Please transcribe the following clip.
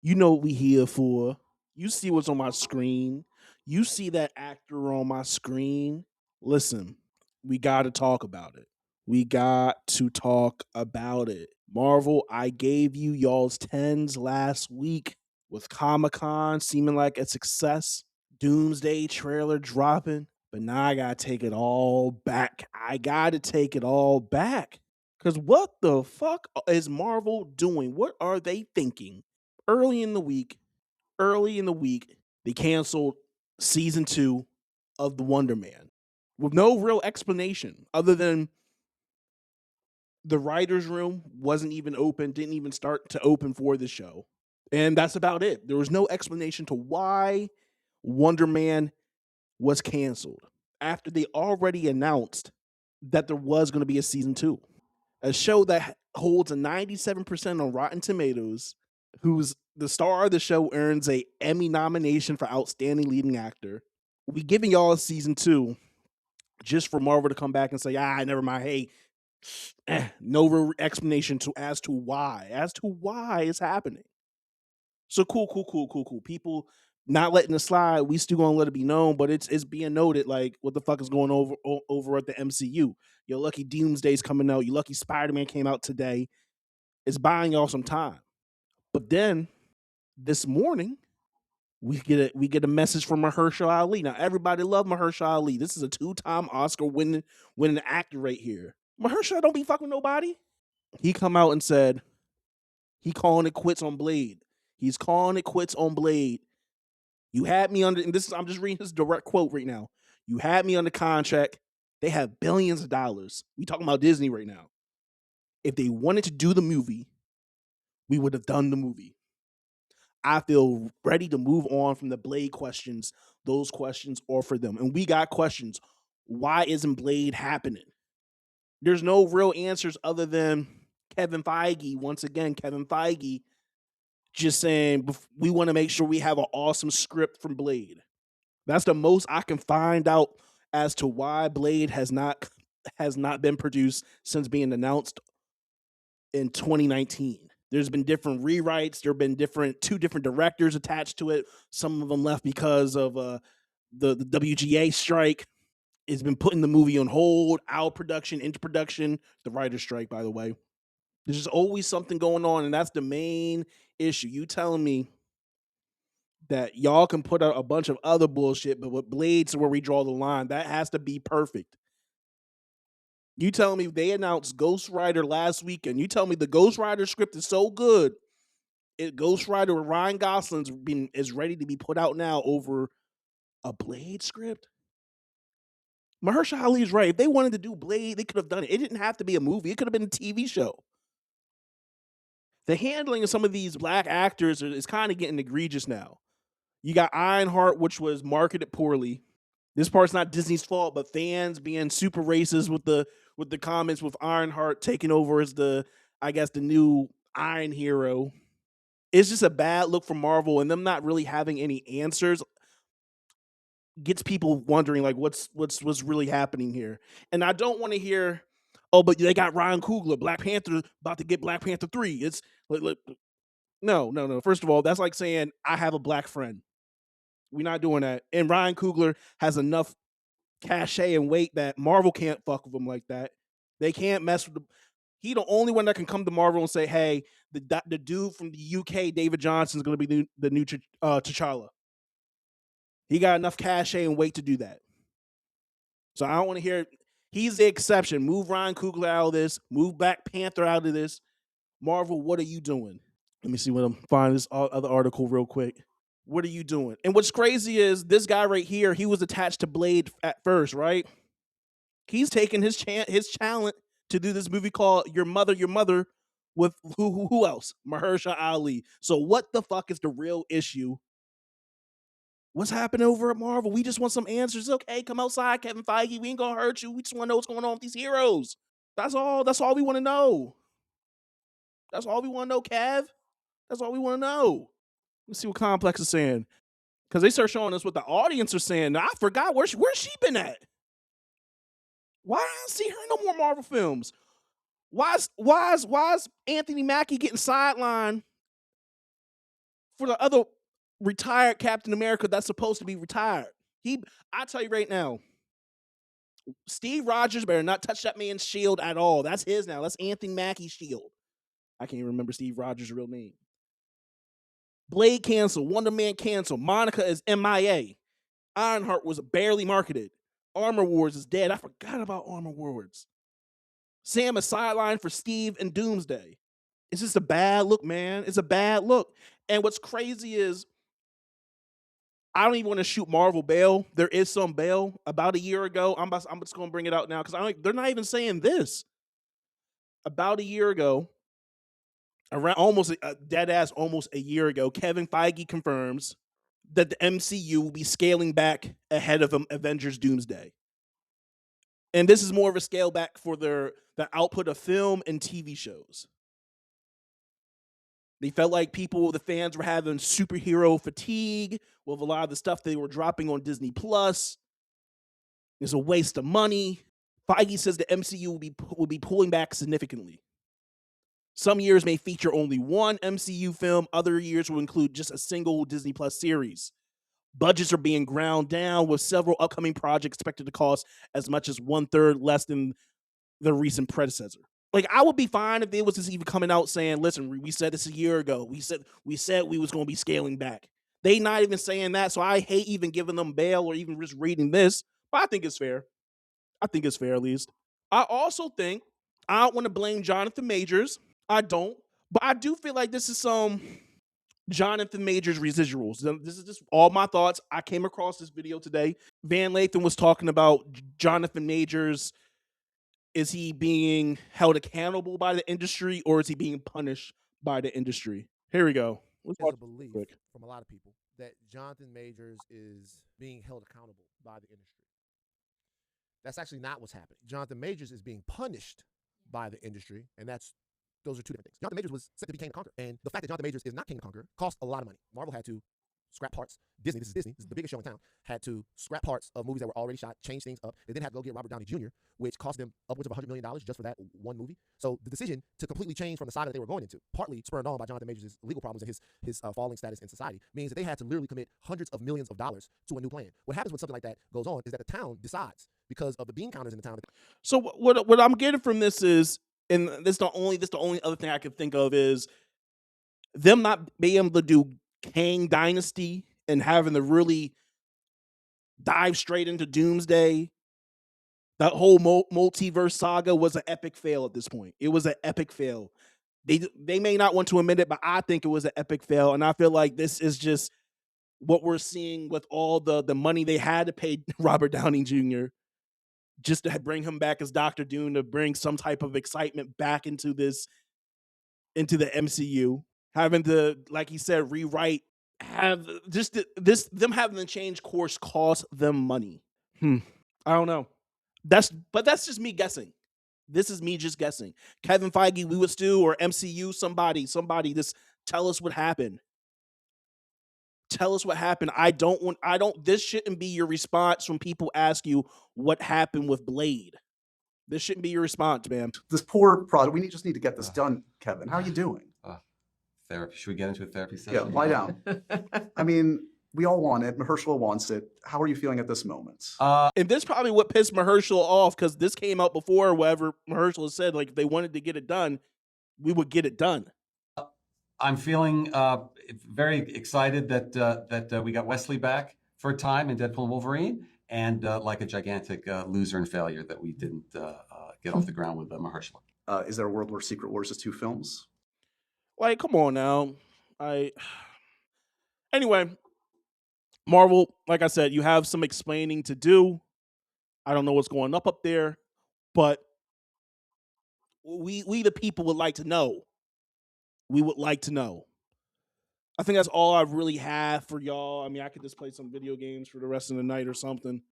You know what we here for. You see what's on my screen. You see that actor on my screen. Listen, we got to talk about it. We got to talk about it. Marvel, I gave you y'all's tens last week with Comic Con seeming like a success, Doomsday trailer dropping, but now I got to take it all back. I got to take it all back. Because what the fuck is Marvel doing? What are they thinking? Early in the week, they canceled season 2 of The Wonder Man with no real explanation other than the writer's room wasn't even open, didn't even start to open for the show. And that's about it. There was no explanation to why Wonder Man was canceled after they already announced that there was going to be a season 2. A show that holds a 97% on Rotten Tomatoes, who's the star of the show earns a Emmy nomination for outstanding leading actor. We giving y'all a season 2 just for Marvel to come back and say, never mind. Hey, no real explanation as to why it's happening. So cool. People not letting it slide. We still gonna let it be known, but it's being noted. Like, what the fuck is going over at the MCU? Your lucky Doomsday's coming out. Your lucky Spider Man came out today. It's buying y'all some time. But then this morning we get a message from Mahershala Ali. Now everybody love Mahershala Ali. This is a 2-time Oscar winning actor right here. Mahershala don't be fucking nobody. He come out and said he calling it quits on Blade. He's calling it quits on Blade. You had me under, and this is, I'm just reading his direct quote right now. You had me under contract. They have billions of dollars. We talking about Disney right now. If they wanted to do the movie, we would have done the movie. I feel ready to move on from the Blade questions. Those questions are for them. And we got questions. Why isn't Blade happening? There's no real answers other than Kevin Feige, once again, Kevin Feige just saying we want to make sure we have an awesome script from Blade. That's the most I can find out as to why Blade has not been produced since being announced in 2019. There's been different rewrites. There have been two different directors attached to it. Some of them left because of the WGA strike. It's been putting the movie on hold, out production, into production. The writer's strike, by the way. There's just always something going on, and that's the main issue. You telling me that y'all can put out a bunch of other bullshit, but with Blades where we draw the line, that has to be perfect. You telling me they announced Ghost Rider last weekend? You tell me the Ghost Rider script is so good, Ghost Rider with Ryan Gosling's is ready to be put out now over a Blade script? Mahershala Ali is right. If they wanted to do Blade, they could have done it. It didn't have to be a movie. It could have been a TV show. The handling of some of these black actors is kind of getting egregious now. You got Ironheart, which was marketed poorly. This part's not Disney's fault, but fans being super racist with the comments with Ironheart taking over as the new Iron Hero. It's just a bad look for Marvel, and them not really having any answers gets people wondering like what's really happening here. And I don't want to hear, oh, but they got Ryan Coogler, Black Panther about to get Black Panther 3. It's like no. First of all, that's like saying I have a black friend. We're not doing that. And Ryan Coogler has enough cachet and weight that Marvel can't fuck with him like that. They can't mess with the. He the only one that can come to Marvel and say, "Hey, the dude from the UK, David Johnson, is going to be the new T'Challa." He got enough cachet and weight to do that. So I don't want to hear. He's the exception. Move Ryan Coogler out of this. Move Black Panther out of this. Marvel, what are you doing? Let me see what I'm finding this other article real quick. What are you doing? And what's crazy is this guy right here. He was attached to Blade at first, right? He's taking his talent to do this movie called Your Mother with who else? Mahershala Ali. So what the fuck is the real issue? What's happening over at Marvel? We just want some answers. Okay, come outside, Kevin Feige. We ain't gonna hurt you. We just want to know what's going on with these heroes. That's all. That's all we want to know. That's all we want to know, Kev. That's all we want to know. Let's see what Complex is saying. Because they start showing us what the audience are saying. Now, I forgot where's she been at. Why I don't see her in no more Marvel films? Why is Anthony Mackie getting sidelined for the other retired Captain America that's supposed to be retired. I tell you right now, Steve Rogers better not touch that man's shield at all. That's his now. That's Anthony Mackie's shield. I can't even remember Steve Rogers' real name. Blade canceled. Wonder Man canceled. Monica is MIA. Ironheart was barely marketed. Armor Wars is dead. I forgot about Armor Wars. Sam is sidelined for Steve and Doomsday. It's just a bad look, man. It's a bad look. And what's crazy is I don't even want to shoot Marvel bail. There is some bail. About a year ago, I'm just going to bring it out now because they're not even saying this. About a year ago, around almost dead ass almost a year ago, Kevin Feige confirms that the MCU will be scaling back ahead of Avengers Doomsday. And this is more of a scale back for the output of film and TV shows. They felt like the fans were having superhero fatigue with a lot of the stuff they were dropping on Disney Plus. It's a waste of money. Feige says the MCU will be pulling back significantly. Some years may feature only one MCU film. Other years will include just a single Disney Plus series. Budgets are being ground down, with several upcoming projects expected to cost as much as 1/3 less than the recent predecessor. Like, I would be fine if they was just even coming out saying, listen, we said this a year ago. We said we was going to be scaling back. They not even saying that, so I hate even giving them bail or even just reading this. But I think it's fair. I think it's fair, at least. I also think, I don't want to blame Jonathan Majors. I don't. But I do feel like this is some Jonathan Majors residuals. This is just all my thoughts. I came across this video today. Van Lathan was talking about Jonathan Majors. Is he being held accountable by the industry, or is he being punished by the industry? Here we go. There's a belief from a lot of people that Jonathan Majors is being held accountable by the industry. That's actually not what's happening. Jonathan Majors is being punished by the industry, and those are two different things. Jonathan Majors was set to be King the Conqueror, and the fact that Jonathan Majors is not King the Conqueror cost a lot of money. Marvel had to scrap parts. Disney, this is the biggest show in town, had to scrap parts of movies that were already shot, change things up. They then had to go get Robert Downey Jr., which cost them upwards of $100 million just for that one movie. So the decision to completely change from the side that they were going into, partly spurred on by Jonathan Majors' legal problems and his falling status in society, means that they had to literally commit hundreds of millions of dollars to a new plan. What happens when something like that goes on is that the town decides, because of the bean counters in the town. So what I'm getting from this is, and this the only other thing I can think of, is them not being able to do Kang Dynasty and having to really dive straight into Doomsday. That whole multiverse saga was an epic fail at this point. It was an epic fail. They may not want to admit it, but I think it was an epic fail. And I feel like this is just what we're seeing with all the money they had to pay Robert Downey Jr. just to bring him back as Dr. Doom, to bring some type of excitement back into the MCU. Having to, like he said, rewrite, them having to change course cost them money. I don't know. That's just me guessing. This is me just guessing. Kevin Feige, we would do, or MCU, somebody, just tell us what happened. Tell us what happened. This shouldn't be your response when people ask you what happened with Blade. This shouldn't be your response, man. This poor project. We just need to get this done, Kevin. How are you doing? Therapy. Should we get into a therapy session? Yeah, lie down. I mean, we all want it. Mahershala wants it. How are you feeling at this moment? And this probably what pissed Mahershala off, because this came out before whatever Mahershala said. Like, if they wanted to get it done, we would get it done. I'm feeling very excited that we got Wesley back for a time in Deadpool and Wolverine, and like a gigantic loser and failure that we didn't get off the ground with Mahershala. Is there a world where Secret Wars is 2 films? Like, come on now. Anyway, Marvel, like I said, you have some explaining to do. I don't know what's going up there, but we the people would like to know. We would like to know. I think that's all I really have for y'all. I mean, I could just play some video games for the rest of the night or something.